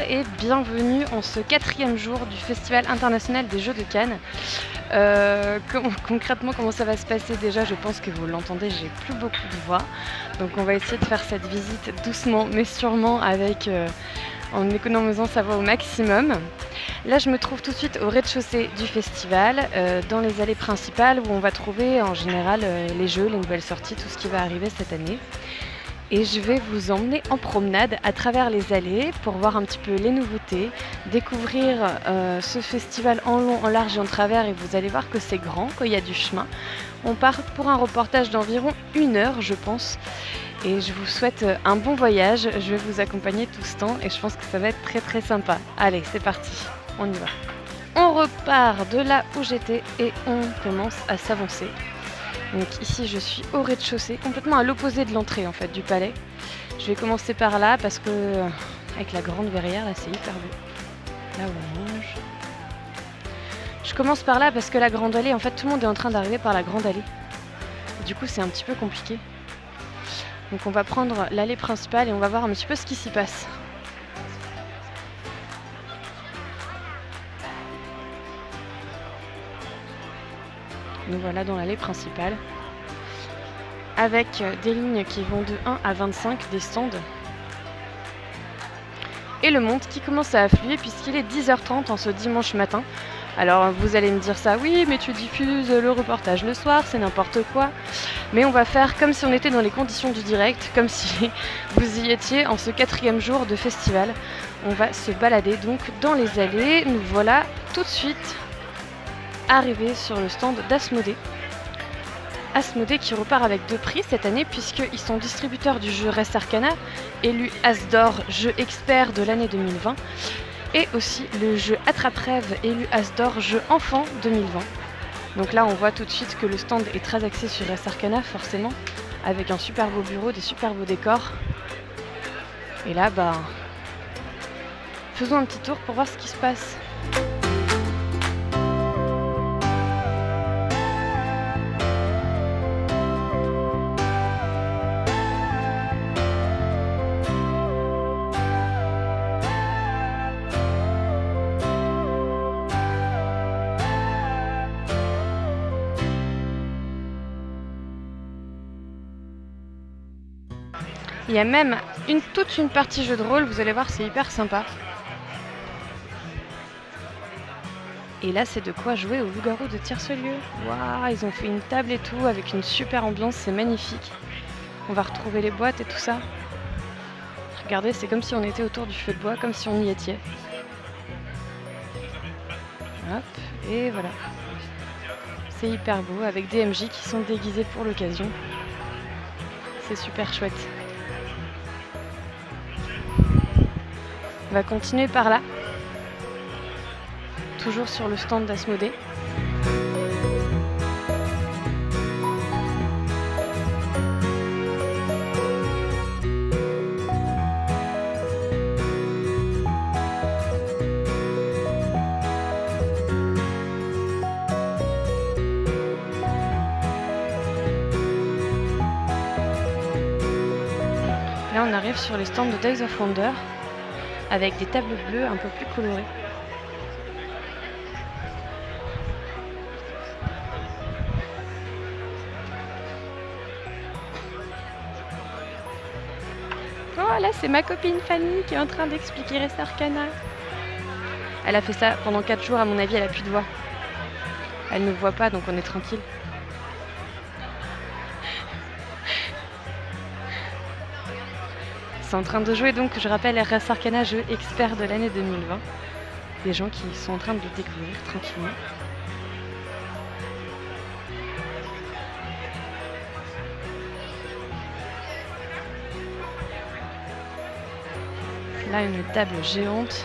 et bienvenue en ce 4e jour du Festival international des Jeux de Cannes. Concrètement, comment ça va se passer déjà, je pense que vous l'entendez, j'ai plus beaucoup de voix. Donc on va essayer de faire cette visite doucement mais sûrement en économisant sa voix au maximum. Là, je me trouve tout de suite au rez-de-chaussée du festival, dans les allées principales où on va trouver en général les jeux, les nouvelles sorties, tout ce qui va arriver cette année. Et je vais vous emmener en promenade à travers les allées pour voir un petit peu les nouveautés, découvrir ce festival en long, en large et en travers, et vous allez voir que c'est grand, qu'il y a du chemin. On part pour un reportage d'environ 1 heure, je pense. Et je vous souhaite un bon voyage, je vais vous accompagner tout ce temps et je pense que ça va être très très sympa. Allez, c'est parti, on y va. On repart de là où j'étais et on commence à s'avancer. Donc ici je suis au rez-de-chaussée, complètement à l'opposé de l'entrée en fait du palais. Je vais commencer par là parce que avec la grande verrière là c'est hyper beau. Là où on mange. Je commence par là parce que la grande allée, en fait tout le monde est en train d'arriver par la grande allée. Du coup c'est un petit peu compliqué. Donc on va prendre l'allée principale et on va voir un petit peu ce qui s'y passe. Nous voilà dans l'allée principale avec des lignes qui vont de 1 à 25, des stands. Et le monde qui commence à affluer puisqu'il est 10h30 en ce dimanche matin. Alors vous allez me dire ça, oui mais tu diffuses le reportage le soir, c'est n'importe quoi. Mais on va faire comme si on était dans les conditions du direct, comme si vous y étiez en ce 4e jour de festival. On va se balader donc dans les allées. Nous voilà tout de suite arrivés sur le stand d'Asmodée. Asmodée qui repart avec 2 prix cette année puisqu'ils sont distributeurs du jeu Res Arcana, élu As d'or jeu expert de l'année 2020, et aussi le jeu Attrape-Rêve, élu As d'or jeu enfant 2020. Donc là on voit tout de suite que le stand est très axé sur Res Arcana forcément, avec un super beau bureau, des super beaux décors. Et là faisons un petit tour pour voir ce qui se passe. Il y a même toute une partie jeu de rôle, vous allez voir, c'est hyper sympa. Et là, c'est de quoi jouer au loup-garou de Tiercelieu. Waouh, ils ont fait une table et tout, avec une super ambiance, c'est magnifique. On va retrouver les boîtes et tout ça. Regardez, c'est comme si on était autour du feu de bois, comme si on y était. Hop, et voilà. C'est hyper beau, avec des MJ qui sont déguisés pour l'occasion. C'est super chouette. On va continuer par là, toujours sur le stand d'Asmodée. Là on arrive sur les stands de Days of Wonder, avec des tables bleues un peu plus colorées. Oh là, c'est ma copine Fanny qui est en train d'expliquer Res Arcana. Elle a fait ça pendant 4 jours, à mon avis, elle a plus de voix. Elle ne voit pas, donc on est tranquille. C'est en train de jouer donc, je rappelle, Res Arcana, jeu expert de l'année 2020. Des gens qui sont en train de le découvrir tranquillement. Là, une table géante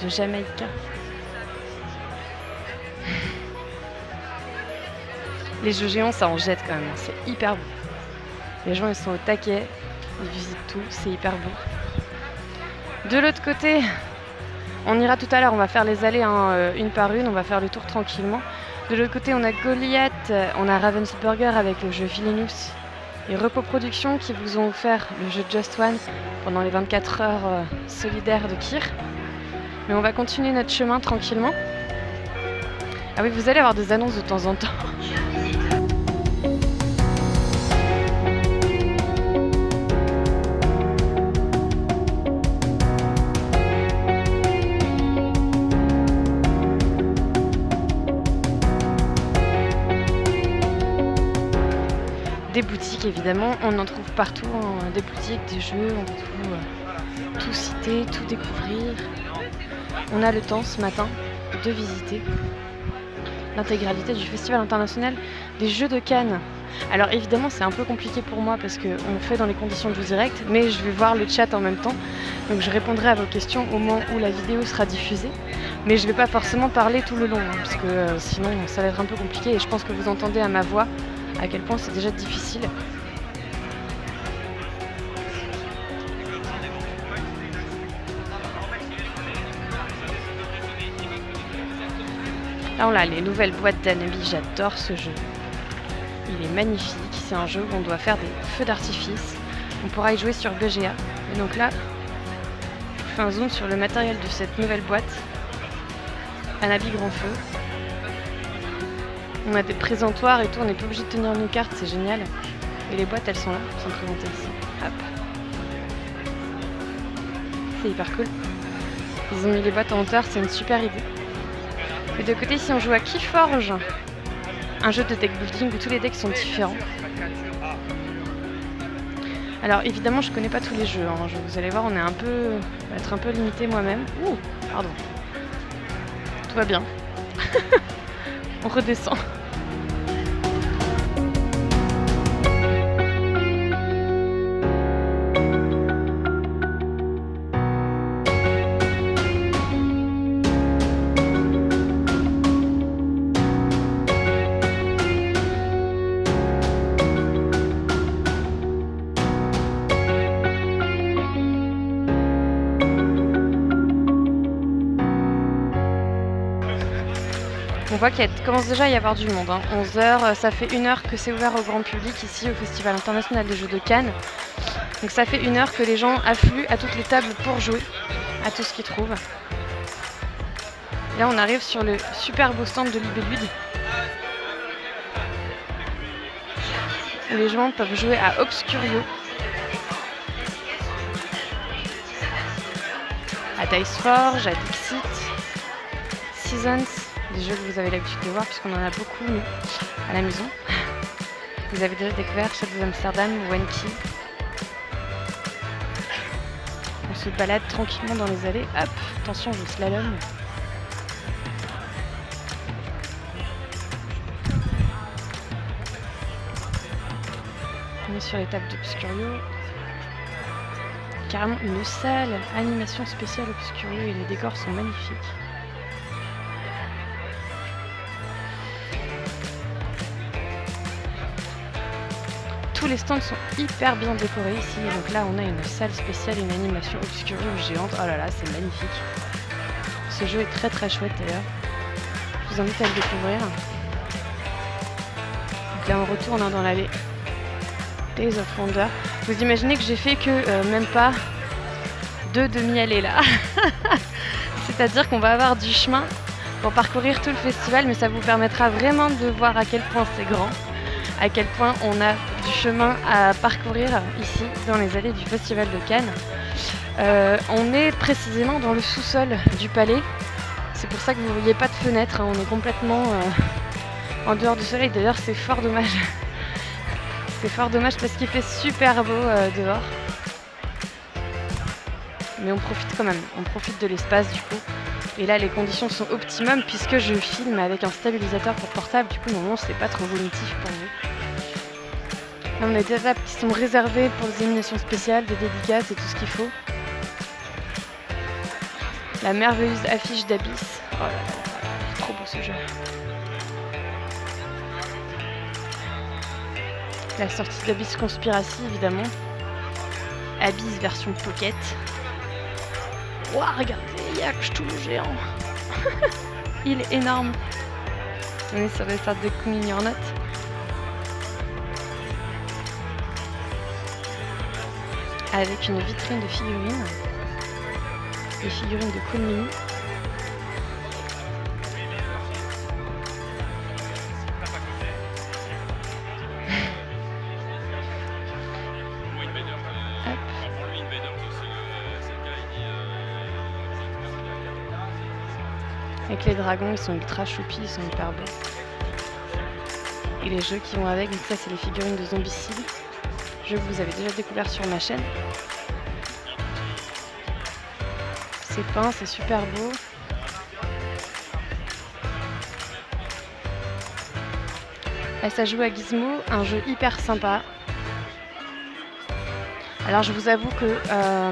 de Jamaïca. Les jeux géants, ça en jette quand même, c'est hyper beau. Les gens, ils sont au taquet. Ils visitent tout, c'est hyper beau. De l'autre côté, on ira tout à l'heure, on va faire les allées une par une, on va faire le tour tranquillement. De l'autre côté, on a Goliath, on a Ravensburger avec le jeu Villainous et Repos Productions qui vous ont offert le jeu Just One pendant les 24 heures solidaires de Kir. Mais on va continuer notre chemin tranquillement. Ah oui, vous allez avoir des annonces de temps en temps. Des boutiques évidemment, on en trouve partout, hein, des boutiques, des jeux, on peut tout citer, tout découvrir. On a le temps ce matin de visiter l'intégralité du Festival international des Jeux de Cannes. Alors évidemment c'est un peu compliqué pour moi parce qu'on fait dans les conditions du direct, mais je vais voir le chat en même temps, donc je répondrai à vos questions au moment où la vidéo sera diffusée. Mais je ne vais pas forcément parler tout le long, hein, parce que sinon ça va être un peu compliqué et je pense que vous entendez à ma voix à quel point c'est déjà difficile. Là on a les nouvelles boîtes d'Anabi, j'adore ce jeu. Il est magnifique, c'est un jeu où on doit faire des feux d'artifice. On pourra y jouer sur BGA. Et donc là, je fais un zoom sur le matériel de cette nouvelle boîte. Anabi Grand Feu. On a des présentoirs et tout, on n'est pas obligé de tenir nos cartes, c'est génial. Et les boîtes, elles sont là, elles sont présentées ici. Hop. C'est hyper cool. Ils ont mis les boîtes en hauteur, c'est une super idée. Et de côté, ici, on joue à Keyforge, un jeu de deck building où tous les decks sont différents. Alors évidemment, je connais pas tous les jeux, hein. Vous allez voir, on va être un peu limité moi-même. Ouh, pardon. Tout va bien. On redescend. On voit qu'il commence déjà à y avoir du monde, hein. 11h, ça fait 1 heure que c'est ouvert au grand public ici au Festival international des Jeux de Cannes. Donc ça fait 1 heure que les gens affluent à toutes les tables pour jouer à tout ce qu'ils trouvent. Là on arrive sur le super beau stand de Libellude, où les gens peuvent jouer à Obscurio, à Diceforge, à Dixit, Seasons. Des jeux que vous avez l'habitude de voir puisqu'on en a beaucoup nous à la maison. Vous avez déjà découvert Shadows Amsterdam, Wenki. On se balade tranquillement dans les allées. Hop, attention, je slalom. On est sur les tables d'Obscurio. Carrément une salle, animation spéciale Obscurio et les décors sont magnifiques. Tous les stands sont hyper bien décorés ici. Donc là, on a une salle spéciale, une animation Obscurio géante. Oh là là, c'est magnifique. Ce jeu est très très chouette d'ailleurs. Je vous invite à le découvrir. Donc là, on retourne dans l'allée Days of Wonder. Vous imaginez que j'ai fait que même pas 2 demi-allées là. C'est-à-dire qu'on va avoir du chemin pour parcourir tout le festival, mais ça vous permettra vraiment de voir à quel point c'est grand, à quel point on a du chemin à parcourir ici dans les allées du Festival de Cannes. On est précisément dans le sous-sol du palais. C'est pour ça que vous ne voyez pas de fenêtre, hein. On est complètement en dehors du soleil. D'ailleurs c'est fort dommage. C'est fort dommage parce qu'il fait super beau dehors. Mais on profite quand même, on profite de l'espace du coup. Et là les conditions sont optimum puisque je filme avec un stabilisateur pour portable. Du coup normalement c'est pas trop vomitif pour vous. Là, on a des tables qui sont réservées pour des éliminations spéciales, des dédicaces et tout ce qu'il faut. La merveilleuse affiche d'Abyss. Oh là là là, trop beau ce jeu. La sortie d'Abyss Conspiracy évidemment. Abyss version Pocket. Ouah, regardez, il y a Cthulhu géant. Il est énorme. On est sur des sortes de Coming Your Not. avec une vitrine de figurines. Des figurines de Kunming. Avec les dragons, ils sont ultra choupis, ils sont hyper beaux. Et les jeux qui vont avec, donc ça c'est les figurines de Zombicide. Jeu que vous avez déjà découvert sur ma chaîne. C'est peint, c'est super beau. Là ça joue à Gizmo, un jeu hyper sympa. Alors je vous avoue que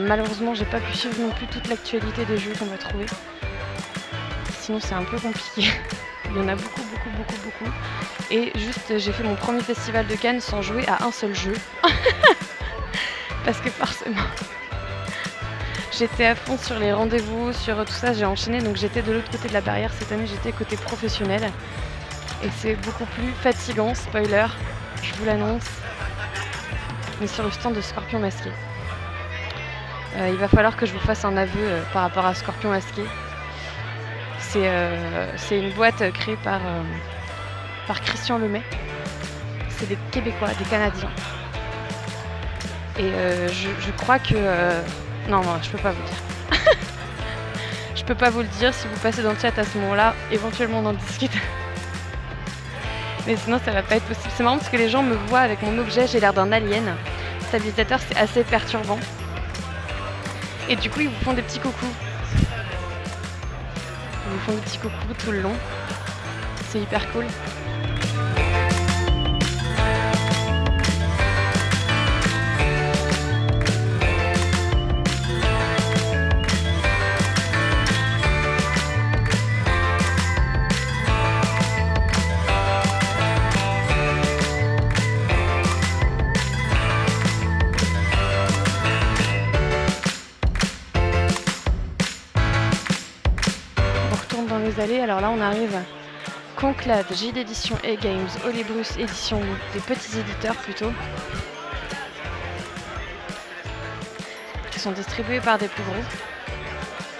malheureusement j'ai pas pu suivre non plus toute l'actualité des jeux qu'on va trouver. Sinon c'est un peu compliqué. Il y en a beaucoup. Et juste j'ai fait mon premier festival de Cannes sans jouer à un seul jeu. Parce que forcément j'étais à fond sur les rendez-vous, sur tout ça, j'ai enchaîné, donc j'étais de l'autre côté de la barrière. Cette année j'étais côté professionnel. Et c'est beaucoup plus fatigant, spoiler, je vous l'annonce. Mais sur le stand de Scorpion Masqué. Il va falloir que je vous fasse un aveu par rapport à Scorpion Masqué. C'est une boîte créée par Christian Lemay. C'est des Québécois, des Canadiens. Et je crois que... Non, je peux pas vous dire. Je peux pas vous le dire. Si vous passez dans le chat à ce moment-là, éventuellement on en discute. Mais sinon ça va pas être possible. C'est marrant parce que les gens me voient avec mon objet, j'ai l'air d'un alien. Stabilisateur, c'est assez perturbant. Et du coup ils vous font des petits coucous. Ils vous font des petits coucous tout le long. C'est hyper cool. Dans les allées, alors là on arrive Conclave, J d'édition et Games, Olibruce édition, des petits éditeurs plutôt, qui sont distribués par des plus gros,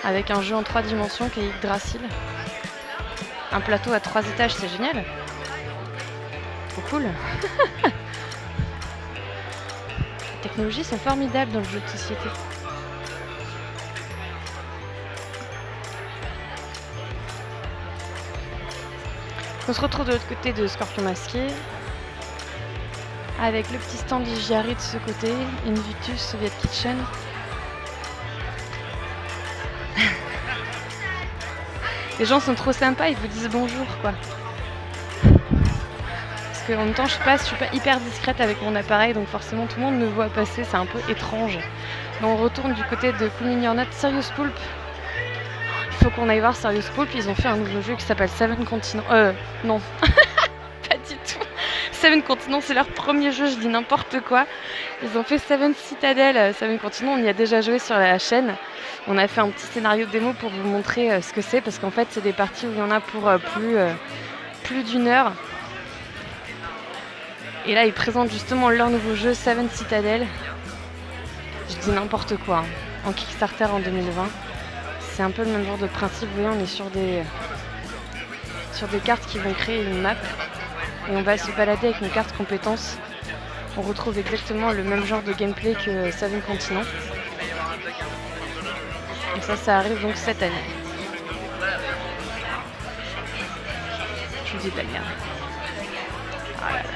avec un jeu en 3 dimensions qui est Yggdrasil, un plateau à 3 étages, c'est génial, trop cool. Les technologies sont formidables dans le jeu de société. On se retrouve de l'autre côté de Scorpion Masqué, avec le petit stand d'Igiari de ce côté, Invictus, Soviet Kitchen. Les gens sont trop sympas, ils vous disent bonjour quoi. Parce qu'en même temps je suis pas hyper discrète avec mon appareil, donc forcément tout le monde me voit passer, c'est un peu étrange. Mais on retourne du côté de Kunming Your Not, Serious Poulp. Il faut qu'on aille voir Serious Poulp, ils ont fait un nouveau jeu qui s'appelle Seven Continents. Non, pas du tout. Seven Continents, c'est leur premier jeu, je dis n'importe quoi. Ils ont fait Seven Citadel, Seven Continents, on y a déjà joué sur la chaîne. On a fait un petit scénario démo pour vous montrer ce que c'est, parce qu'en fait c'est des parties où il y en a pour plus d'1 heure. Et là ils présentent justement leur nouveau jeu Seven Citadel. Je dis n'importe quoi, en Kickstarter en 2020. C'est un peu le même genre de principe, vous voyez, on est sur des cartes qui vont créer une map et on va se balader avec nos cartes compétences. On retrouve exactement le même genre de gameplay que Seven Continents. Et ça arrive donc cette année. Je vous dis de la merde. Ah là là là là.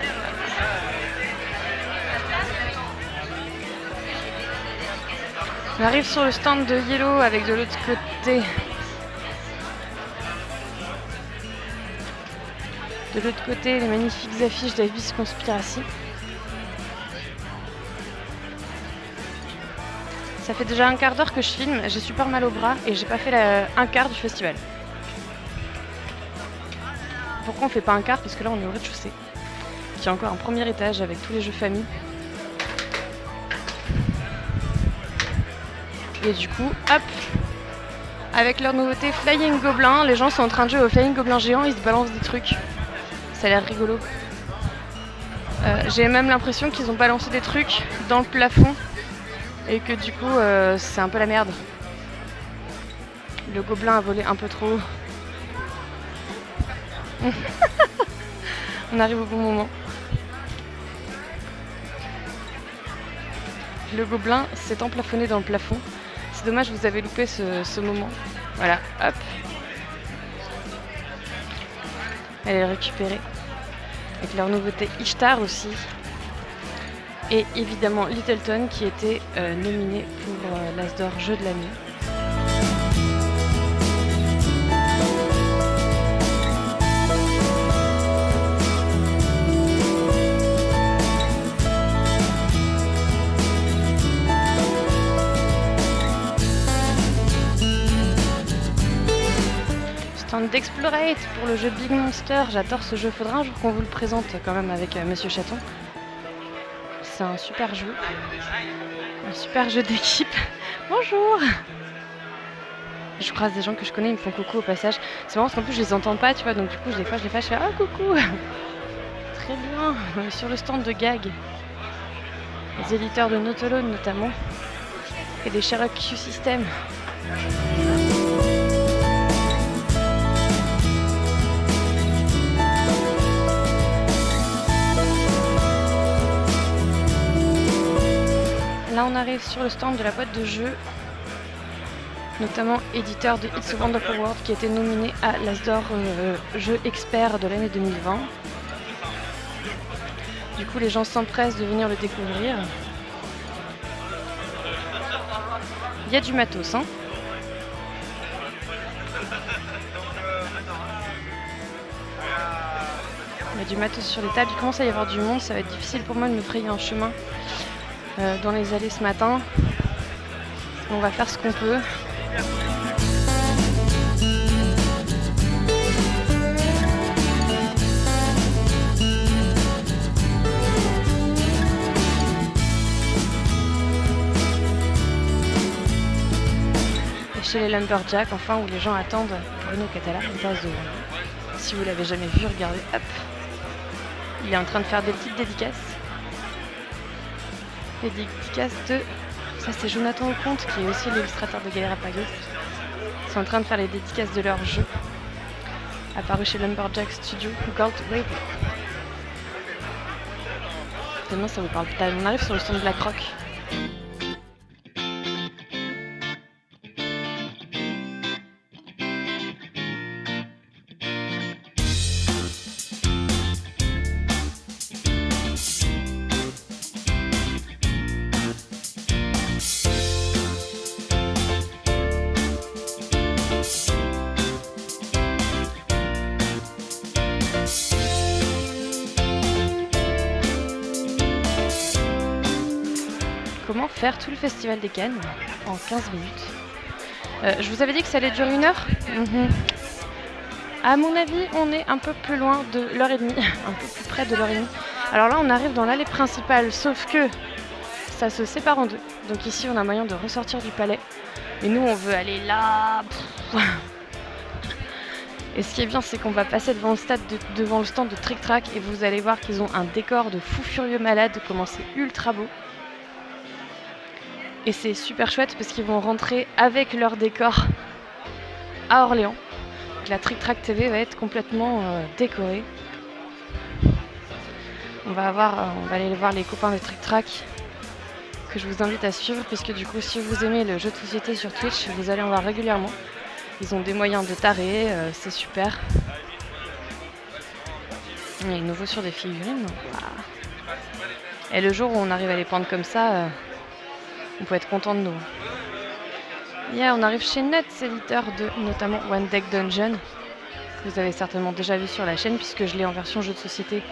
On arrive sur le stand de Yellow avec de l'autre côté. De l'autre côté, les magnifiques affiches d'Abyss Conspiracy. Ça fait déjà un quart d'heure que je filme, j'ai super mal au bras et j'ai pas fait un quart du festival. Pourquoi on fait pas un quart? Parce que là on est au rez-de-chaussée. Il y a encore un premier étage avec tous les jeux famille. Et du coup, hop, avec leur nouveauté Flying Goblin, les gens sont en train de jouer au Flying Goblin géant, ils se balancent des trucs. Ça a l'air rigolo. J'ai même l'impression qu'ils ont balancé des trucs dans le plafond et que du coup c'est un peu la merde. Le gobelin a volé un peu trop haut. On arrive au bon moment. Le gobelin s'est emplafonné dans le plafond. C'est dommage, vous avez loupé ce moment. Voilà, hop. Elle est récupérée. Avec leur nouveauté Ishtar aussi. Et évidemment Littleton qui était nominé pour l'As d'Or Jeu de l'année. Stand d'Explorate pour le jeu Big Monster. J'adore ce jeu, faudra un jour qu'on vous le présente quand même avec Monsieur Chaton. C'est un super jeu. Un super jeu d'équipe. Bonjour. Je croise des gens que je connais, ils me font coucou au passage. C'est marrant parce qu'en plus je les entends pas, tu vois, donc du coup des fois je fais ah coucou. Très bien. Sur le stand de Gag. Les éditeurs de Notolone notamment. Et des Sherlock Q System. Là on arrive sur le stand de la boîte de jeux, notamment éditeur de It's a Wonderful World qui a été nominé à l'As d'Or jeu expert de l'année 2020. Du coup les gens s'empressent de venir le découvrir. Il y a du matos, hein. Il y a du matos sur les tables, il commence à y avoir du monde, ça va être difficile pour moi de me frayer un chemin dans les allées ce matin. On va faire ce qu'on peut. Et chez les Lumberjacks, enfin, où les gens attendent Bruno Catala, on passe devant. Si vous l'avez jamais vu, regardez, hop. Il est en train de faire des petites dédicaces. Les dédicaces de... Ça c'est Jonathan Oconte qui est aussi l'illustrateur de Galera Pagos. Ils sont en train de faire les dédicaces de leur jeu. Apparu chez Lumberjack Studio, Gold Wave. Tellement ça vous parle pas. On arrive sur le stand de la croque. Comment faire tout le festival des Cannes en 15 minutes. Je vous avais dit que ça allait durer 1 heure. À mon avis, on est un peu plus loin de l'heure et demie, un peu plus près de l'heure et demie. Alors là, on arrive dans l'allée principale, sauf que ça se sépare en deux. Donc ici, on a moyen de ressortir du palais. Mais nous, on veut aller là. Et ce qui est bien, c'est qu'on va passer devant le stand de Trick Track et vous allez voir qu'ils ont un décor de fou furieux malade, comment c'est ultra beau. Et c'est super chouette parce qu'ils vont rentrer avec leur décor à Orléans. Donc la Trick Track TV va être complètement décorée. On va aller voir les copains de Trick Track que je vous invite à suivre, puisque du coup si vous aimez le jeu de société sur Twitch, vous allez en voir régulièrement. Ils ont des moyens de taré, c'est super. Il est nouveau sur des figurines. Et le jour où on arrive à les prendre comme ça, on peut être content de nous. On arrive chez Nuts, éditeur de notamment One Deck Dungeon, que vous avez certainement déjà vu sur la chaîne, puisque je l'ai en version jeu de société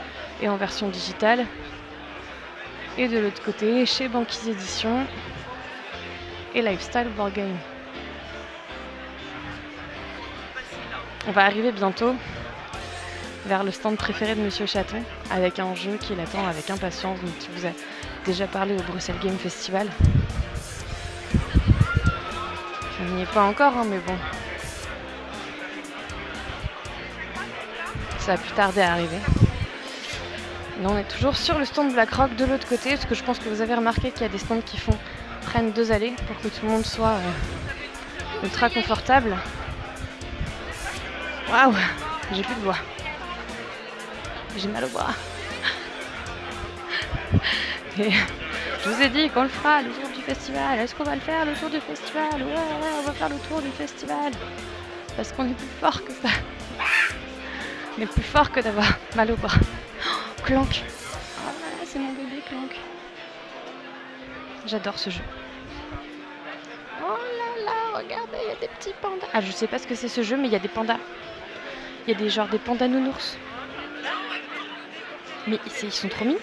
et en version digitale. Et de l'autre côté, chez Banquise Édition et Lifestyle Board Game. On va arriver bientôt vers le stand préféré de Monsieur Chaton, avec un jeu qui l'attend avec impatience, dont il vous a déjà parlé au Bruxelles Game Festival. On n'y est pas encore, hein, mais bon. Ça va plus tarder à arriver. Là, on est toujours sur le stand BlackRock de l'autre côté, parce que je pense que vous avez remarqué qu'il y a des stands qui font prennent 2 allées pour que tout le monde soit ultra confortable. Waouh, j'ai plus de voix. J'ai mal au bras. Et je vous ai dit qu'on le fera, le tour du festival. Est-ce qu'on va le faire, le tour du festival? Ouais, on va faire le tour du festival. Parce qu'on est plus fort que ça. On est plus fort que d'avoir mal au bras. Oh, Clank. Oh là là, c'est mon bébé Clank. J'adore ce jeu. Oh là là, regardez, il y a des petits pandas. Ah, je sais pas ce que c'est ce jeu, mais il y a des pandas. Il y a des pandas nounours. Mais ils sont trop mignons.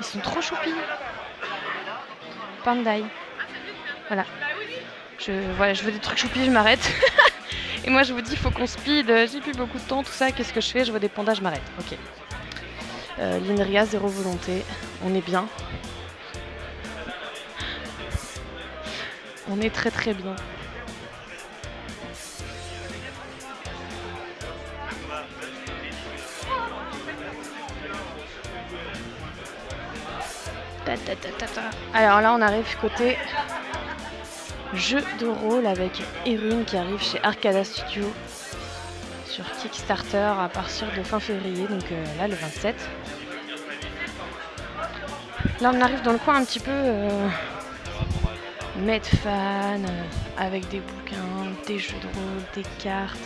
Ils sont trop choupis. Pandai. Voilà. Je veux des trucs choupis, je m'arrête. Et moi je vous dis, il faut qu'on speed. J'ai plus beaucoup de temps, tout ça. Qu'est-ce que je fais? Je vois des pandas, je m'arrête. Ok. L'INRIA, 0 volonté. On est bien. On est très très bien. Alors là on arrive côté jeu de rôle avec Erune qui arrive chez Arcada Studio sur Kickstarter à partir de fin février, donc là le 27. Là on arrive dans le coin un petit peu Medfan, avec des bouquins, des jeux de rôle, des cartes,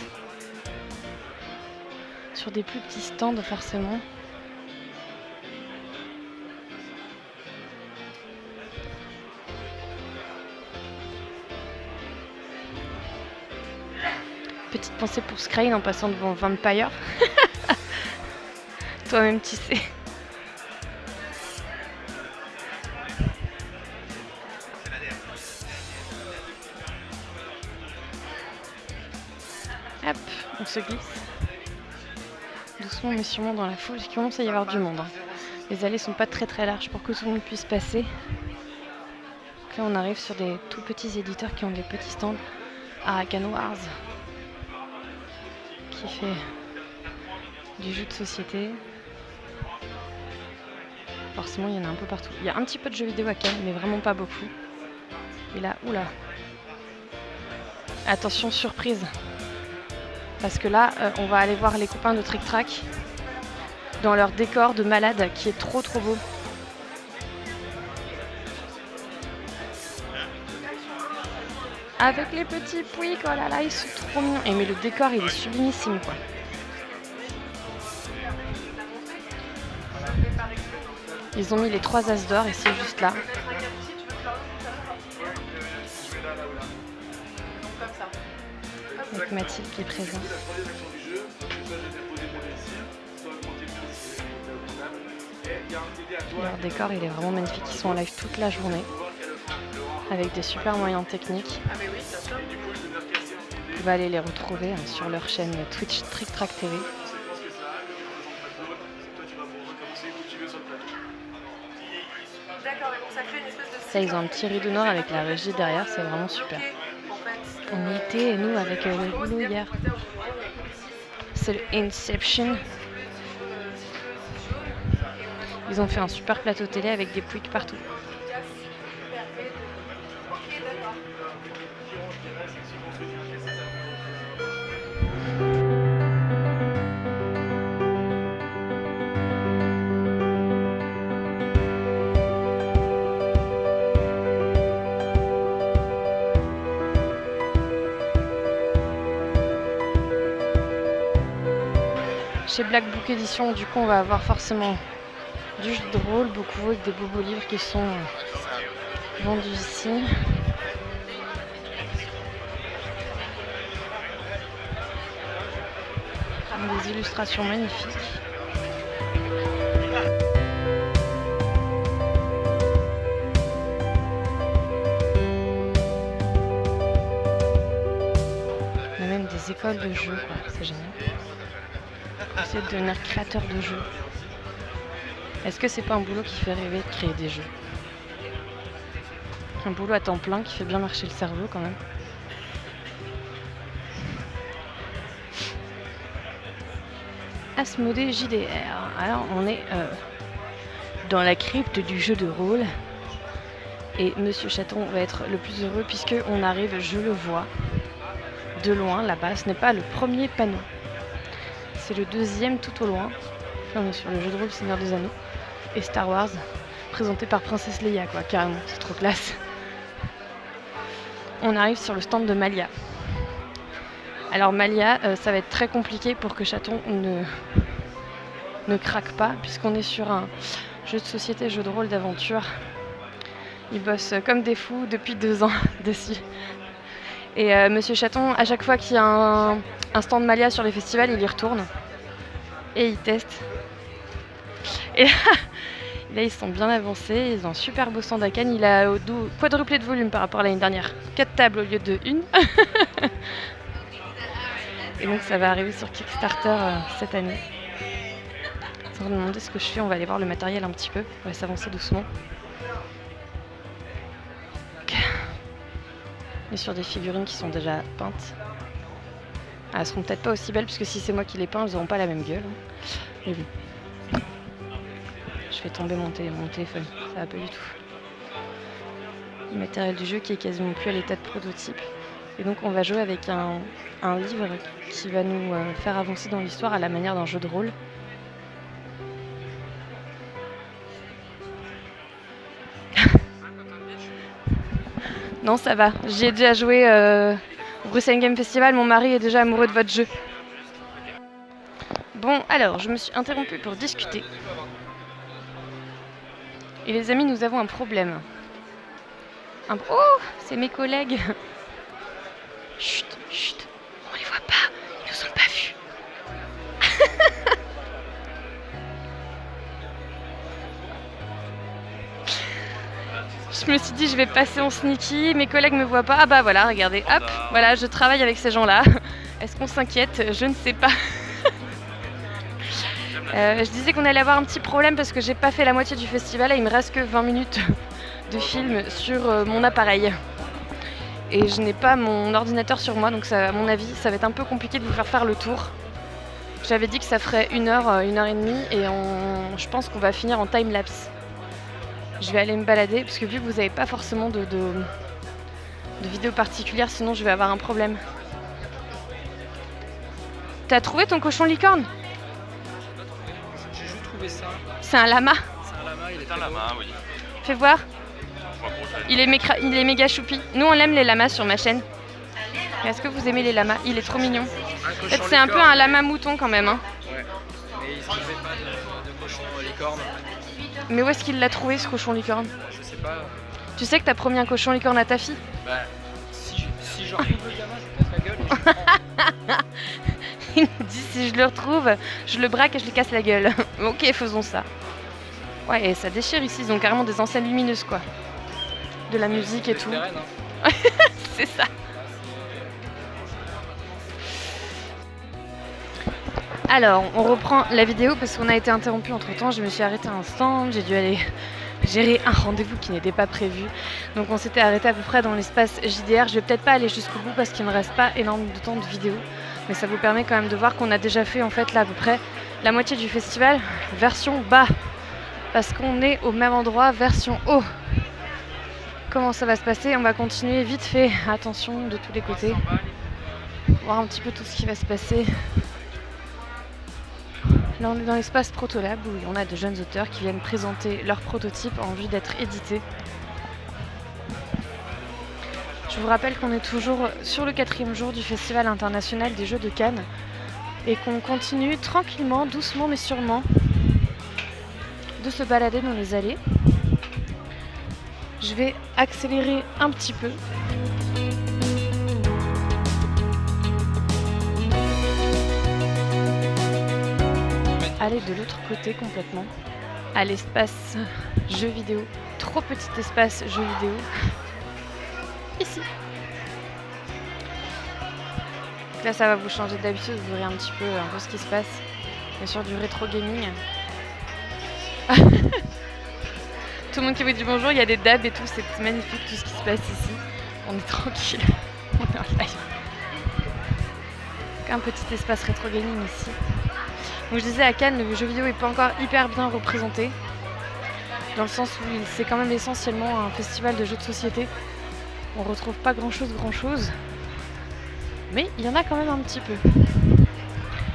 sur des plus petits stands forcément. Petite pensée pour Scrane en passant devant Vampire. Toi-même tu sais. Hop, on se glisse. Doucement mais sûrement dans la foule, il commence à y avoir du monde. Hein. Les allées sont pas très très larges pour que tout le monde puisse passer. Donc là on arrive sur des tout petits éditeurs qui ont des petits stands. Arakan Wars, qui fait du jeu de société. Forcément il y en a un peu partout. Il y a un petit peu de jeux vidéo à Cannes, mais vraiment pas beaucoup. Et là, oula. Attention, surprise. Parce que là, on va aller voir les copains de Trick Track dans leur décor de malade qui est trop trop beau. Avec les petits pouics, oh là là, ils sont trop mignons. Et mais le décor, il est sublimissime quoi. Ils ont mis les 3 as d'or et c'est juste là. Avec Mathilde qui est présente. Leur décor il est vraiment magnifique, ils sont en live toute la journée avec des super moyens techniques. Vous pouvez aller les retrouver sur leur chaîne Twitch Trick Track TV. Ça, ils ont un petit rideau noir avec la régie derrière, c'est vraiment super. On y était, nous, avec le boulot hier. C'est le Inception. Ils ont fait un super plateau télé avec des pouics partout. Chez Black Book Edition, du coup, on va avoir forcément du jeu de rôle, beaucoup avec des beaux livres qui sont vendus ici. Des illustrations magnifiques. On a même des écoles de jeux, quoi. C'est génial. Essayer de devenir créateur de jeux. Est-ce que c'est pas un boulot qui fait rêver de créer des jeux? Un boulot à temps plein qui fait bien marcher le cerveau quand même. Asmodée JDR. Alors on est dans la crypte du jeu de rôle. Et Monsieur Chaton va être le plus heureux puisqu'on arrive, je le vois, de loin là-bas. Ce n'est pas le premier panneau. C'est le deuxième tout au loin. Là, on est sur le jeu de rôle Seigneur des Anneaux et Star Wars, présenté par Princesse Leia, quoi, carrément, c'est trop classe. On arrive sur le stand de Malia. Alors Malia, ça va être très compliqué pour que Chaton ne craque pas, puisqu'on est sur un jeu de société, jeu de rôle d'aventure. Ils bossent comme des fous depuis 2 ans dessus. Et Monsieur Chaton, à chaque fois qu'il y a un stand Malia sur les festivals, il y retourne. Et il teste. Et là, ils sont bien avancés. Ils ont un super beau stand à Cannes. Il a quadruplé de volume par rapport à l'année dernière. 4 tables au lieu de 1. Et donc, ça va arriver sur Kickstarter cette année. Sans demander ce que je fais, on va aller voir le matériel un petit peu. On va s'avancer doucement. Et sur des figurines qui sont déjà peintes. Ah, elles seront peut-être pas aussi belles, puisque si c'est moi qui les peins, elles n'auront pas la même gueule. Mais bon. Je fais tomber mon téléphone, ça va pas du tout. Le matériel du jeu qui est quasiment plus à l'état de prototype. Et donc on va jouer avec un livre qui va nous faire avancer dans l'histoire à la manière d'un jeu de rôle. Non, ça va. J'y ai déjà joué au Bruxelles Game Festival. Mon mari est déjà amoureux de votre jeu. Bon, alors, je me suis interrompue pour discuter. Et les amis, nous avons un problème. Oh, c'est mes collègues. Chut, chut. On les voit pas. Ils nous ont pas vus. Je me suis dit, je vais passer en sneaky, mes collègues me voient pas. Ah bah voilà, regardez, hop, voilà, je travaille avec ces gens-là. Est-ce qu'on s'inquiète? Je ne sais pas. Je disais qu'on allait avoir un petit problème parce que j'ai pas fait la moitié du festival et il me reste que 20 minutes de film sur mon appareil. Et je n'ai pas mon ordinateur sur moi, donc ça, à mon avis, ça va être un peu compliqué de vous faire le tour. J'avais dit que ça ferait 1 heure, 1 heure et demie et je pense qu'on va finir en time-lapse. Je vais aller me balader parce que vu que vous n'avez pas forcément de vidéo particulière, sinon je vais avoir un problème. T'as trouvé ton cochon licorne? J'ai juste trouvé ça. C'est un lama. C'est un lama, il est un lama, oui. Fais voir. Il est méga choupi. Nous on aime les lamas sur ma chaîne. Est-ce que vous aimez les lamas? Il est trop mignon. En fait, c'est un peu un lama mouton quand même. Hein. Ouais. Mais il ne trouvait pas de cochon licorne. Mais où est-ce qu'il l'a trouvé ce cochon licorne? Je sais pas. Tu sais que t'as promis un cochon licorne à ta fille? Bah, si je retrouve le gamin, je lui casse la gueule et je le prends. Il nous dit si je le retrouve, je le braque et je lui casse la gueule. Ok, faisons ça. Ouais, et ça déchire ici, ils ont carrément des enseignes lumineuses quoi. De la musique et tout. Hein. C'est ça. Alors, on reprend la vidéo parce qu'on a été interrompu entre temps. Je me suis arrêtée un instant, j'ai dû aller gérer un rendez-vous qui n'était pas prévu. Donc on s'était arrêté à peu près dans l'espace JDR. Je vais peut-être pas aller jusqu'au bout parce qu'il ne me reste pas énormément de temps de vidéo. Mais ça vous permet quand même de voir qu'on a déjà fait en fait là à peu près la moitié du festival, version bas. Parce qu'on est au même endroit, version haut. Comment ça va se passer? On va continuer vite fait. Attention de tous les côtés. Voir un petit peu tout ce qui va se passer. Là on est dans l'espace Protolab où on a de jeunes auteurs qui viennent présenter leurs prototypes en vue d'être édités. Je vous rappelle qu'on est toujours sur le 4e jour du Festival international des Jeux de Cannes et qu'on continue tranquillement, doucement mais sûrement de se balader dans les allées. Je vais accélérer un petit peu. Aller de l'autre côté complètement, à l'espace jeux vidéo, trop petit espace jeux vidéo, ici. Donc là ça va vous changer d'habitude, vous verrez un petit peu ce qui se passe, bien sûr du rétro gaming. Tout le monde qui vous dit bonjour, il y a des dabs et tout, c'est magnifique tout ce qui se passe ici, on est tranquille, on est en live. Donc un petit espace rétro gaming ici. Donc je disais à Cannes, le jeu vidéo n'est pas encore hyper bien représenté. dans le sens où c'est quand même essentiellement un festival de jeux de société. On retrouve pas grand chose, mais il y en a quand même un petit peu.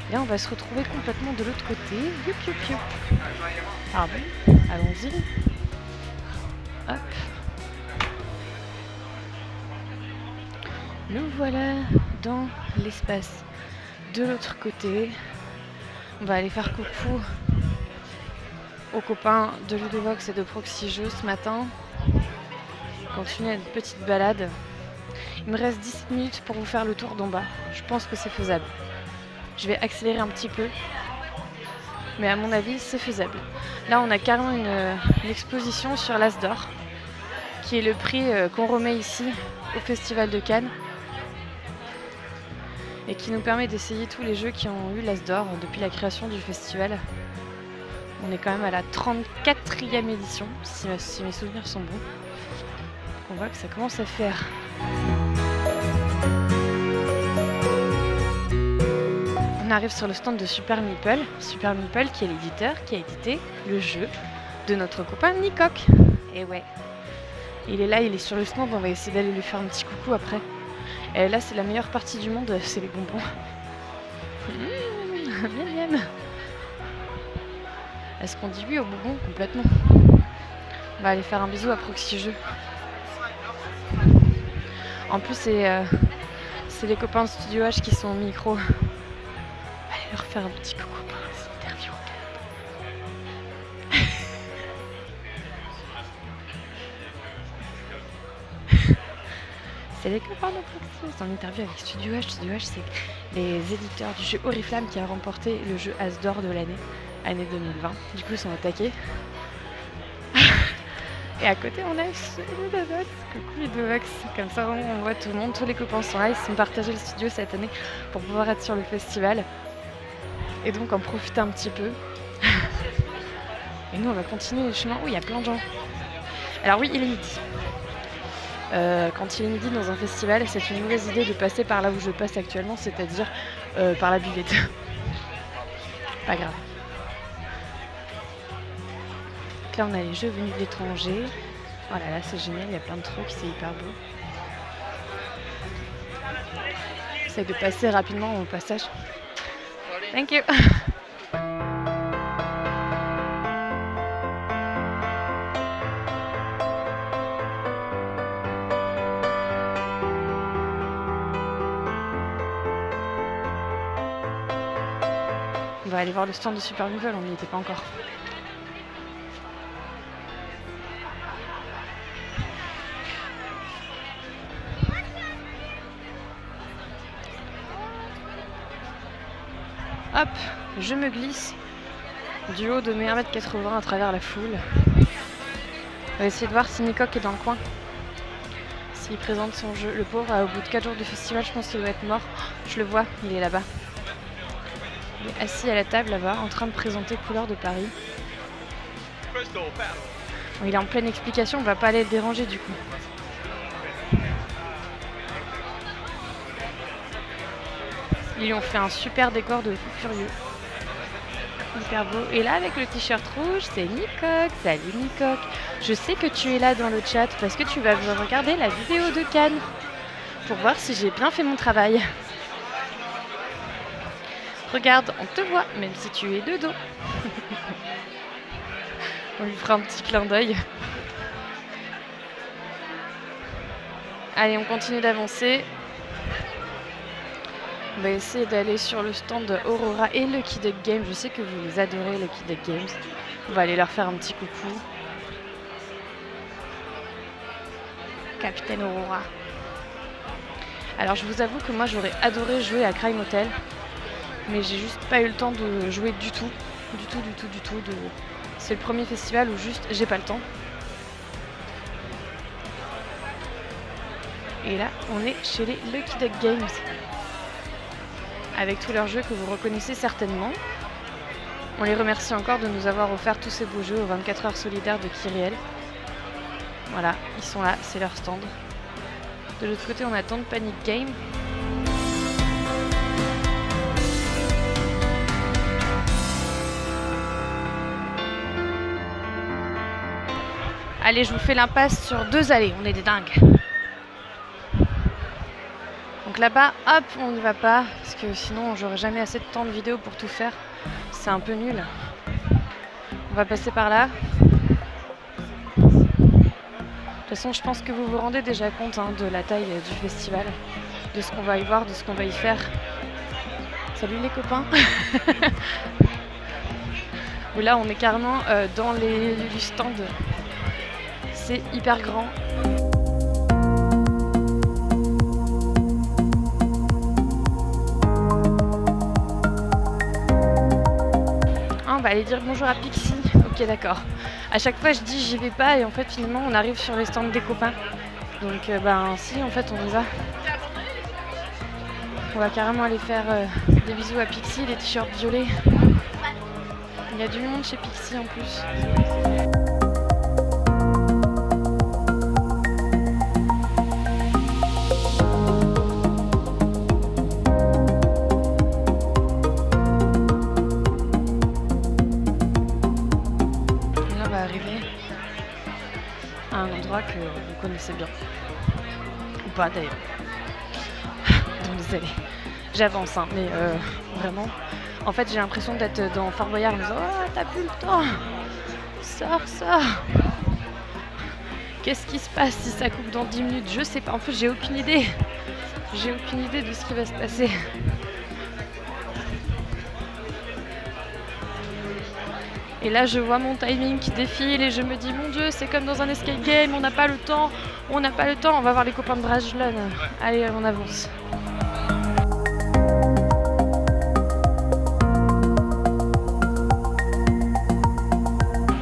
Et là on va se retrouver complètement de l'autre côté. Youp youp youp. Pardon, allons-y. Hop. Nous voilà dans l'espace de l'autre côté. On va aller faire coucou aux copains de Ludovox et de Proxy Jeux ce matin. Continuer une petite balade. Il me reste 10 minutes pour vous faire le tour d'en bas. Je pense que c'est faisable. Je vais accélérer un petit peu. Mais à mon avis, c'est faisable. Là, on a carrément une exposition sur l'As d'Or, qui est le prix qu'on remet ici au Festival de Cannes. Et qui nous permet d'essayer tous les jeux qui ont eu l'As d'Or depuis la création du festival. On est quand même à la 34e édition, si mes souvenirs sont bons. On voit que ça commence à faire. On arrive sur le stand de Super Meeple. Super Meeple qui est l'éditeur qui a édité le jeu de notre copain Nikok. Et ouais. Il est là, il est sur le stand, on va essayer d'aller lui faire un petit coucou après. Et là, c'est la meilleure partie du monde, c'est les bonbons. Miam miam. Est-ce qu'on dit oui aux bonbons complètement? On va aller faire un bisou à Proxy Jeux. En plus, c'est les copains de Studio H qui sont au micro. Allez leur faire un petit coucou pour les interviews. C'est les copains de Proxy. C'est en interview avec Studio H. Studio H, c'est les éditeurs du jeu Oriflamme qui a remporté le jeu As d'Or de année 2020. Du coup, ils sont attaqués. Et à côté, on a Ludovox. Coucou Ludovox. Comme ça, on voit tout le monde. Tous les copains sont là. Ils se sont partagés le studio cette année pour pouvoir être sur le festival. Et donc, en profiter un petit peu. Et nous, on va continuer le chemin. Oh, il y a plein de gens. Alors oui, il est midi. Quand il est midi dans un festival, c'est une mauvaise idée de passer par là où je passe actuellement, c'est-à-dire par la buvette. Pas grave. Donc là, on a les jeux venus de l'étranger. Voilà, là, c'est génial, il y a plein de trucs, c'est hyper beau. J'essaie de passer rapidement au passage. Thank you. On va aller voir le stand de Super Meeple, on n'y était pas encore. Hop, je me glisse du haut de mes 1m80 à travers la foule. On va essayer de voir si Nikok est dans le coin. S'il présente son jeu. Le pauvre, au bout de 4 jours du festival, je pense qu'il doit être mort. Je le vois, il est là-bas. Il est assis à la table là-bas, en train de présenter Couleurs de Paris. Bon, il est en pleine explication, on va pas aller le déranger du coup. Ils lui ont fait un super décor de fou furieux. Hyper beau. Et là, avec le t-shirt rouge, c'est Nikok. Salut Nikok. Je sais que tu es là dans le chat parce que tu vas regarder la vidéo de Cannes pour voir si j'ai bien fait mon travail. Regarde, on te voit, même si tu es de dos. On lui fera un petit clin d'œil. Allez, on continue d'avancer. On va essayer d'aller sur le stand de Aurora et Lucky Duck Games. Je sais que vous les adorez, Lucky Duck Games. On va aller leur faire un petit coucou. Capitaine Aurora. Alors je vous avoue que moi j'aurais adoré jouer à Crime Hotel. Mais j'ai juste pas eu le temps de jouer du tout. C'est le premier festival où juste j'ai pas le temps. Et là, on est chez les Lucky Duck Games. Avec tous leurs jeux que vous reconnaissez certainement. On les remercie encore de nous avoir offert tous ces beaux jeux aux 24 heures solidaires de Kyriel. Voilà, ils sont là, c'est leur stand. De l'autre côté, on attend Panic Game. Allez, je vous fais l'impasse sur 2 allées, on est des dingues. Donc là-bas, hop, on n'y va pas, parce que sinon j'aurais jamais assez de temps de vidéo pour tout faire. C'est un peu nul. On va passer par là. De toute façon, je pense que vous vous rendez déjà compte de la taille du festival, de ce qu'on va y voir, de ce qu'on va y faire. Salut les copains. Là, on est carrément dans les stands. C'est hyper grand. On va aller dire bonjour à Pixie. Ok, d'accord. À chaque fois, je dis j'y vais pas et en fait, finalement, on arrive sur les stands des copains. Donc, si, en fait, on y va. On va carrément aller faire des bisous à Pixie, les t-shirts violets. Il y a du monde chez Pixie en plus. Un endroit que vous connaissez bien. Ou pas d'ailleurs. Dans les allées. J'avance, mais vraiment. En fait, j'ai l'impression d'être dans Fort Boyard en me disant oh, t'as plus le temps. Sors. Qu'est-ce qui se passe si ça coupe dans 10 minutes? Je sais pas. En fait, j'ai aucune idée. J'ai aucune idée de ce qui va se passer. Et là, je vois mon timing qui défile et je me dis, mon Dieu, c'est comme dans un escape game, on n'a pas le temps, on va voir les copains de Brajlon. Allez, on avance.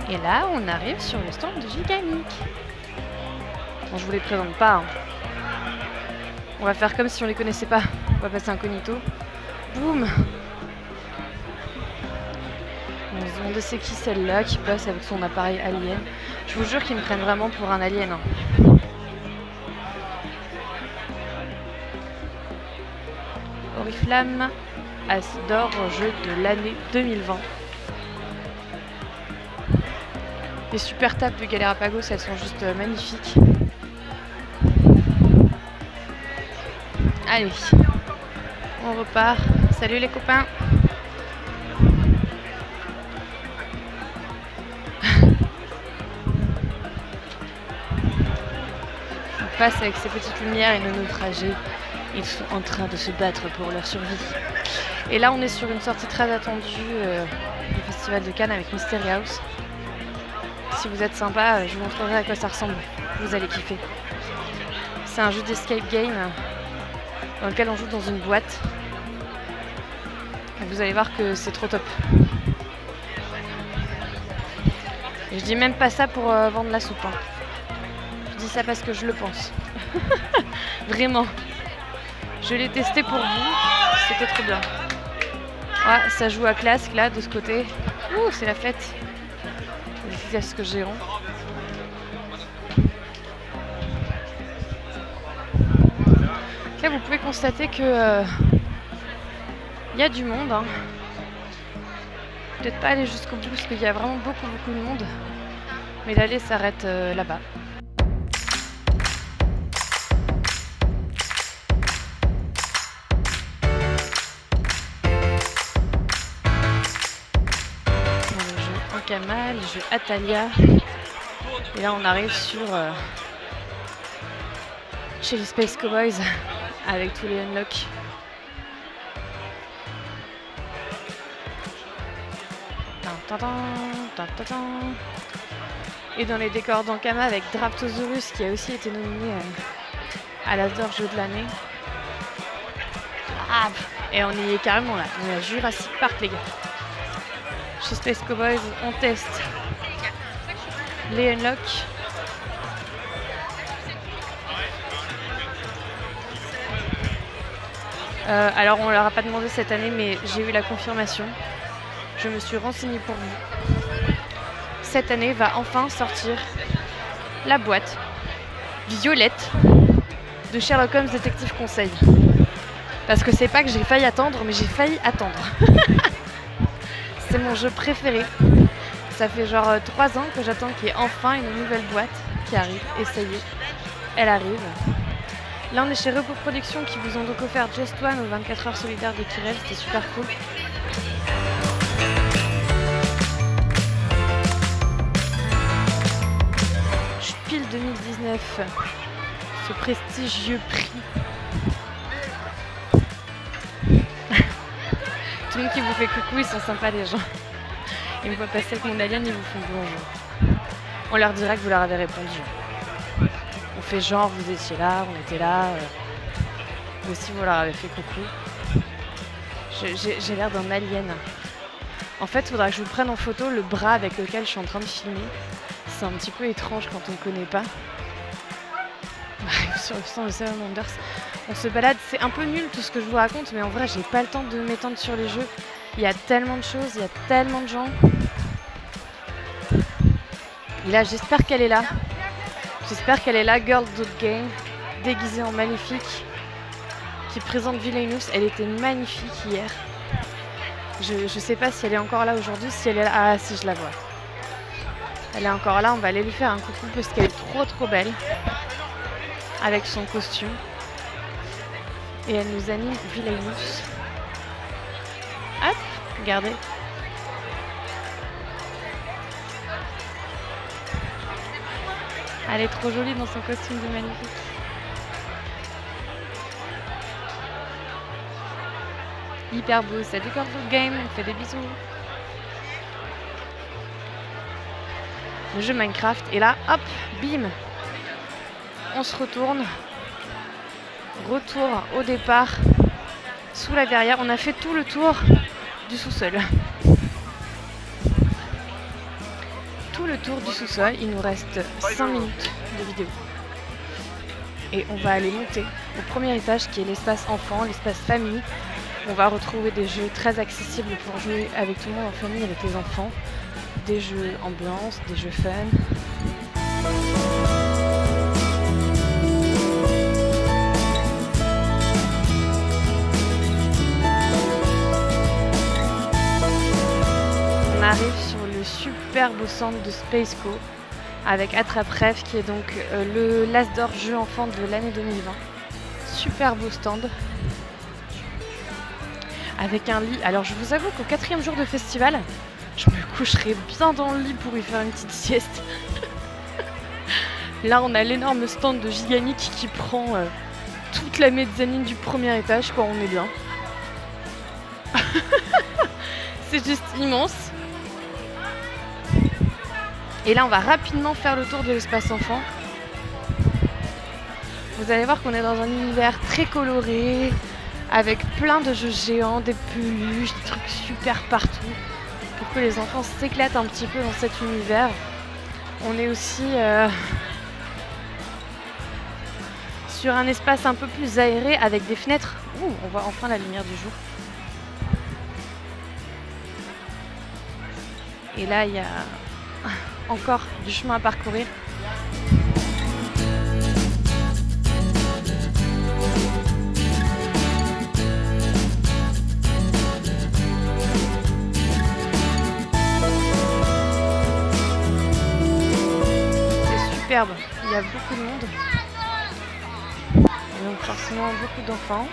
Et là, on arrive sur le stand de Gigamik. Bon, je vous les présente pas. On va faire comme si on les connaissait pas. On va passer incognito. Boum! On se demande c'est qui celle-là qui passe avec son appareil alien. Je vous jure qu'ils me prennent vraiment pour un alien. Oriflamme, As d'or au jeu de l'année 2020. Les super tables de Galérapagos, elles sont juste magnifiques. Allez, on repart. Salut les copains. Passe avec ces petites lumières et nos naufragés. Ils sont en train de se battre pour leur survie. Et là, on est sur une sortie très attendue du Festival de Cannes avec Mystery House. Si vous êtes sympa, je vous montrerai à quoi ça ressemble. Vous allez kiffer. C'est un jeu d'escape game dans lequel on joue dans une boîte. Et vous allez voir que c'est trop top. Et je dis même pas ça pour vendre la soupe. Je dis ça parce que je le pense. Vraiment. Je l'ai testé pour vous. C'était trop bien. Ah, ça joue à classe là de ce côté. Ouh, c'est la fête. Les casques géants. Là, vous pouvez constater que y a du monde. Peut-être pas aller jusqu'au bout parce qu'il y a vraiment beaucoup de monde. Mais l'allée s'arrête là-bas. Kama, les jeux Atalia. Et là on arrive sur chez les Space Cowboys avec tous les unlocks. Et dans les décors d'Ankama avec Draptosaurus qui a aussi été nominé à l'Asdor Jeu de l'année. Ah, et on y est carrément là, on est à Jurassic Park les gars. Chez Space Cowboys, on teste les unlocks. Alors on leur a pas demandé cette année, mais j'ai eu la confirmation. Je me suis renseignée pour vous. Cette année va enfin sortir la boîte violette de Sherlock Holmes Détective Conseil. Parce que c'est pas que j'ai failli attendre, mais j'ai failli attendre. C'est mon jeu préféré. Ça fait genre 3 ans que j'attends qu'il y ait enfin une nouvelle boîte qui arrive. Et ça y est, elle arrive. Là, on est chez Repos Productions qui vous ont donc offert Just One aux 24 heures solidaires de Kirel. C'était super cool. Spiel 2019, ce prestigieux prix. Tout le monde qui vous fait coucou, ils sont sympas les gens. Ils me voient passer avec mon alien, ils vous font bonjour. On leur dira que vous leur avez répondu. On fait genre, vous étiez là, on était là. Vous aussi, vous leur avez fait coucou. J'ai l'air d'un alien. En fait, il faudra que je vous prenne en photo le bras avec lequel je suis en train de filmer. C'est un petit peu étrange quand on ne connaît pas. Sur le sang de Seven Wonders. On se balade, c'est un peu nul tout ce que je vous raconte, mais en vrai, j'ai pas le temps de m'étendre sur les jeux. Il y a tellement de choses, il y a tellement de gens. Et là, j'espère qu'elle est là. J'espère qu'elle est là, Girl Dot Game, déguisée en maléfique, qui présente Villainous. Elle était magnifique hier. Je sais pas si elle est encore là aujourd'hui, si elle est là. Ah si, je la vois. Elle est encore là, on va aller lui faire un coucou parce qu'elle est trop belle. Avec son costume. Et elle nous anime Villainous. Hop, regardez. Elle est trop jolie dans son costume de maléfique. Hyper beau, salut Girl Dot Game, on fait des bisous. Le jeu Minecraft, et là, hop, bim. On se retourne. Retour au départ, sous la verrière. On a fait tout le tour du sous-sol. Tout le tour du sous-sol. Il nous reste 5 minutes de vidéo. Et on va aller monter au premier étage qui est l'espace enfant, l'espace famille. On va retrouver des jeux très accessibles pour jouer avec tout le monde en famille, avec les enfants. Des jeux ambiance, des jeux fun. On arrive sur le super beau centre de Spaceco avec Attrape-Rêve qui est donc le l'As d'or jeu enfant de l'année 2020. Super beau stand. Avec un lit. Alors je vous avoue qu'au 4e jour de festival, je me coucherai bien dans le lit pour y faire une petite sieste. Là on a l'énorme stand de Giganic qui prend toute la mezzanine du premier étage, quoi, on est bien. C'est juste immense. Et là on va rapidement faire le tour de l'espace enfant. Vous allez voir qu'on est dans un univers très coloré, avec plein de jeux géants, des peluches, des trucs super partout, pour que les enfants s'éclatent un petit peu dans cet univers. On est aussi sur un espace un peu plus aéré avec des fenêtres. Ouh, on voit enfin la lumière du jour. Et là, il y a encore du chemin à parcourir. Superbe, il y a beaucoup de monde, et donc forcément beaucoup d'enfants.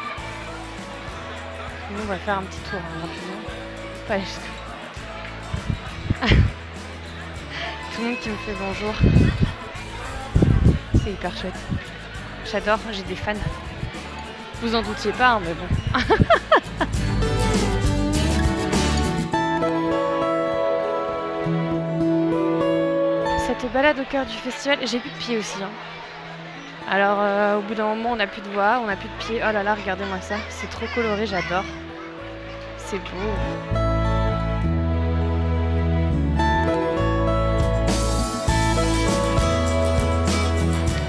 Nous on va faire un petit tour rapidement, pas jusque. Tout le monde qui me fait bonjour, c'est hyper chouette. J'adore, j'ai des fans. Vous en doutiez pas, hein, mais bon. Cette balade au cœur du festival, j'ai plus de pieds aussi. Hein. Alors au bout d'un moment on n'a plus de voix, on n'a plus de pieds. Oh là là, regardez-moi ça, c'est trop coloré, j'adore. C'est beau.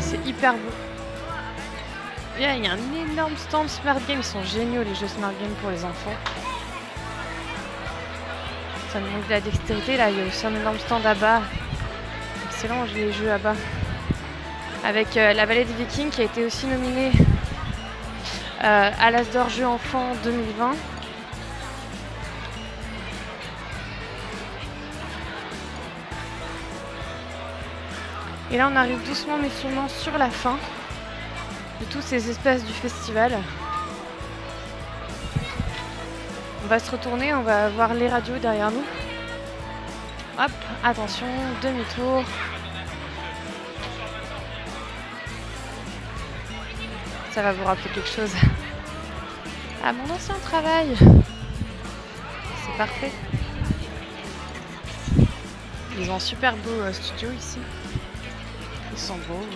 C'est hyper beau. Il y a un énorme stand Smart Game, ils sont géniaux les jeux Smart Game pour les enfants. Ça me manque de la dextérité là, il y a aussi un énorme stand à bas. Excellent les jeux à bas. Avec la Vallée des Vikings qui a été aussi nominée à l'As d'or jeu enfant 2020. Et là on arrive doucement mais sûrement sur la fin de tous ces espaces du festival. On va se retourner, on va voir les radios derrière nous. Hop, attention, demi-tour. Ça va vous rappeler quelque chose à mon ancien travail. C'est parfait. Ils ont un super beau studio ici. Ils sont beaux.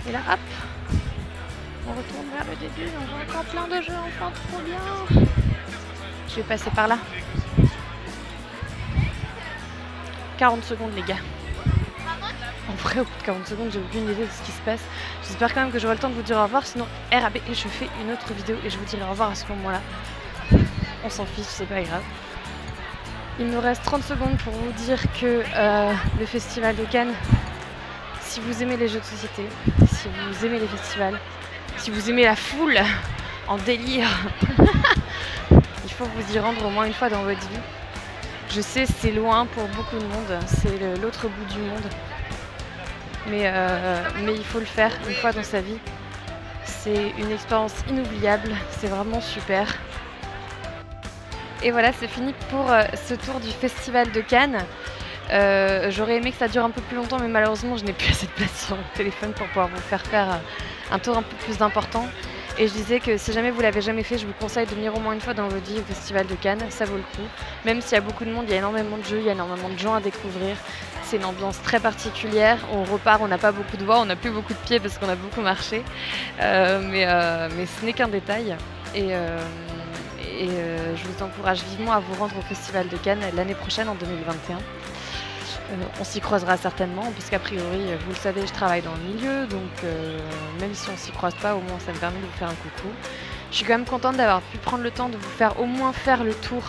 Et là, hop, on retourne vers le début. On voit encore plein de jeux enfants, trop bien. Je vais passer par là. 40 secondes, les gars. En vrai, au bout de 40 secondes, j'ai aucune idée de ce qui se passe. J'espère quand même que j'aurai le temps de vous dire au revoir. Sinon, RAB, et je fais une autre vidéo et je vous dirai au revoir à ce moment-là. On s'en fiche, c'est pas grave. Il me reste 30 secondes pour vous dire que le Festival de Cannes, si vous aimez les jeux de société, si vous aimez les festivals, si vous aimez la foule en délire, il faut vous y rendre au moins une fois dans votre vie. Je sais, c'est loin pour beaucoup de monde, c'est l'autre bout du monde. Mais il faut le faire une fois dans sa vie. C'est une expérience inoubliable, c'est vraiment super. Et voilà, c'est fini pour ce tour du Festival de Cannes. J'aurais aimé que ça dure un peu plus longtemps, mais malheureusement, je n'ai plus assez de place sur mon téléphone pour pouvoir vous faire un tour un peu plus important. Et je disais que si jamais vous l'avez jamais fait, je vous conseille de venir au moins une fois dans votre vie au Festival de Cannes, ça vaut le coup. Même s'il y a beaucoup de monde, il y a énormément de jeux, il y a énormément de gens à découvrir. C'est une ambiance très particulière. On repart, on n'a pas beaucoup de voix, on n'a plus beaucoup de pieds parce qu'on a beaucoup marché. Mais ce n'est qu'un détail. Et je vous encourage vivement à vous rendre au Festival de Cannes l'année prochaine, en 2021. On s'y croisera certainement, puisqu'a priori, vous le savez, je travaille dans le milieu, donc même si on s'y croise pas, au moins ça me permet de vous faire un coucou. Je suis quand même contente d'avoir pu prendre le temps de vous faire au moins faire le tour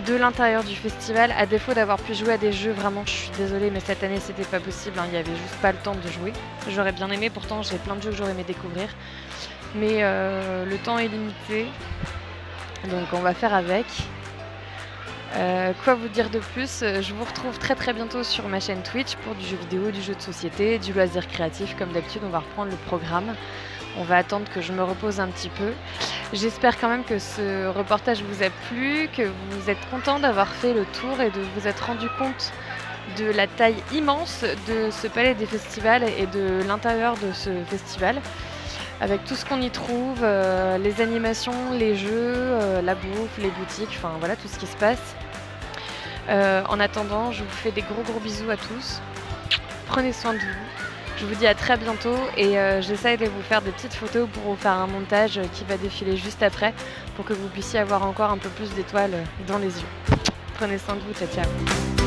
de l'intérieur du festival, à défaut d'avoir pu jouer à des jeux. Vraiment, je suis désolée, mais cette année c'était pas possible, hein, il y avait juste pas le temps de jouer. J'aurais bien aimé, pourtant j'ai plein de jeux que j'aurais aimé découvrir, mais le temps est limité, donc on va faire avec. Quoi vous dire de plus? Je vous retrouve très très bientôt sur ma chaîne Twitch pour du jeu vidéo, du jeu de société, du loisir créatif. Comme d'habitude, on va reprendre le programme. On va attendre que je me repose un petit peu. J'espère quand même que ce reportage vous a plu, que vous êtes content d'avoir fait le tour et de vous être rendu compte de la taille immense de ce palais des festivals et de l'intérieur de ce festival. Avec tout ce qu'on y trouve, les animations, les jeux, la bouffe, les boutiques, enfin voilà tout ce qui se passe. En attendant, je vous fais des gros bisous à tous. Prenez soin de vous. Je vous dis à très bientôt et j'essaye de vous faire des petites photos pour vous faire un montage qui va défiler juste après pour que vous puissiez avoir encore un peu plus d'étoiles dans les yeux. Prenez soin de vous, ciao ciao.